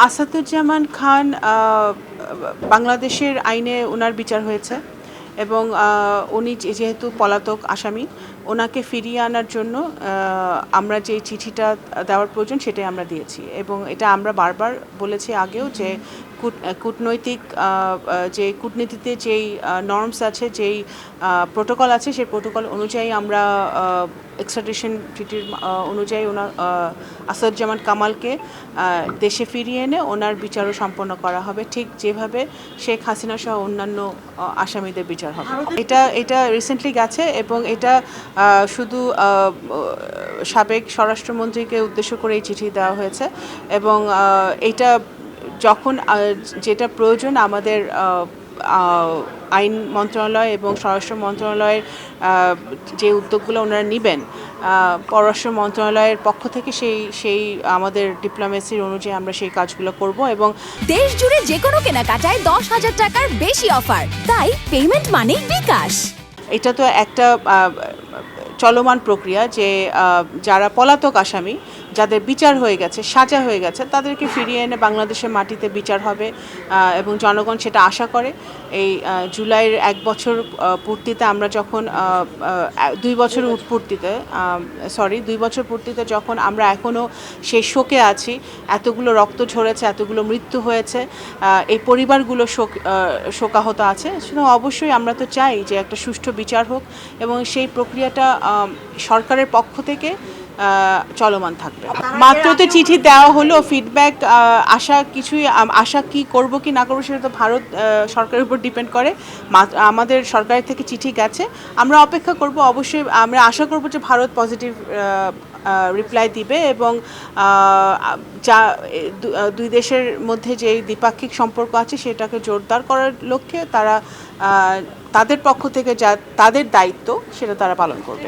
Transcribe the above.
আসাদুজ্জামান খান বাংলাদেশের আইনে ওনার বিচার হয়েছে এবং উনি যেহেতু পলাতক আসামি ওনাকে ফিরিয়ে আনার জন্য আমরা যে চিঠিটা দেওয়ার প্রয়োজন সেটাই আমরা দিয়েছি এবং এটা আমরা বারবার বলেছি আগেও যে কূটনৈতিক যে কূটনীতিতে যেই নর্মস আছে যেই প্রোটোকল আছে সেই প্রোটোকল অনুযায়ী আমরা এক্সট্রাডিশন ট্রিটির অনুযায়ী ওনার আসাদুজ্জামান কামালকে দেশে ফিরিয়ে এনে ওনার বিচারও সম্পন্ন করা হবে ঠিক যেভাবে শেখ হাসিনা সহ অন্যান্য আসামিদের বিচার হবে। এটা রিসেন্টলি গেছে এবং এটা শুধু সাবেক স্বরাষ্ট্রমন্ত্রীকে উদ্দেশ্য করে এই চিঠি দেওয়া হয়েছে এবং এটা যখন যেটা প্রয়োজন আমাদের আইন মন্ত্রণালয় এবং স্বরাষ্ট্র মন্ত্রণালয়ের যে উদ্যোগগুলো ওনারা নেবেন পররাষ্ট্র মন্ত্রণালয়ের পক্ষ থেকে সেই আমাদের ডিপ্লোমেসির অনুযায়ী আমরা সেই কাজগুলো করব এবং দেশ জুড়ে যে কোনো কেনাকাটায় 10,000 টাকার বেশি অফার, তাই পেমেন্ট মানেই বিকাশ। এটা তো একটা চলমান প্রক্রিয়া যে যারা পলাতক আসামি যাদের বিচার হয়ে গেছে সাজা হয়ে গেছে তাদেরকে ফিরিয়ে এনে বাংলাদেশের মাটিতে বিচার হবে এবং জনগণ সেটা আশা করে। এই জুলাইয়ের 1 বছর পূর্তিতে আমরা যখন 2 বছর পূর্তিতে যখন আমরা এখনও সেই শোকে আছি, এতগুলো রক্ত ঝরেছে, এতগুলো মৃত্যু হয়েছে, এই পরিবারগুলো শোকাহত আছে, সুতরাং অবশ্যই আমরা তো চাই যে একটা সুষ্ঠু বিচার হোক এবং সেই প্রক্রিয়াটা সরকারের পক্ষ থেকে চলমান থাকবে। মাত্র তো চিঠি দেওয়া হলো, ফিডব্যাক আশা কি করব কি না করবো সেটা তো ভারত সরকারের উপর ডিপেন্ড করে। আমাদের সরকারের থেকে চিঠি গেছে, আমরা অপেক্ষা করব। অবশ্যই আমরা আশা করব যে ভারত পজিটিভ রিপ্লাই দিবে এবং যা দুই দেশের মধ্যে যে দ্বিপাক্ষিক সম্পর্ক আছে সেটাকে জোরদার করার লক্ষ্যে তারা তাদের পক্ষ থেকে যা তাদের দায়িত্ব সেটা তারা পালন করবে।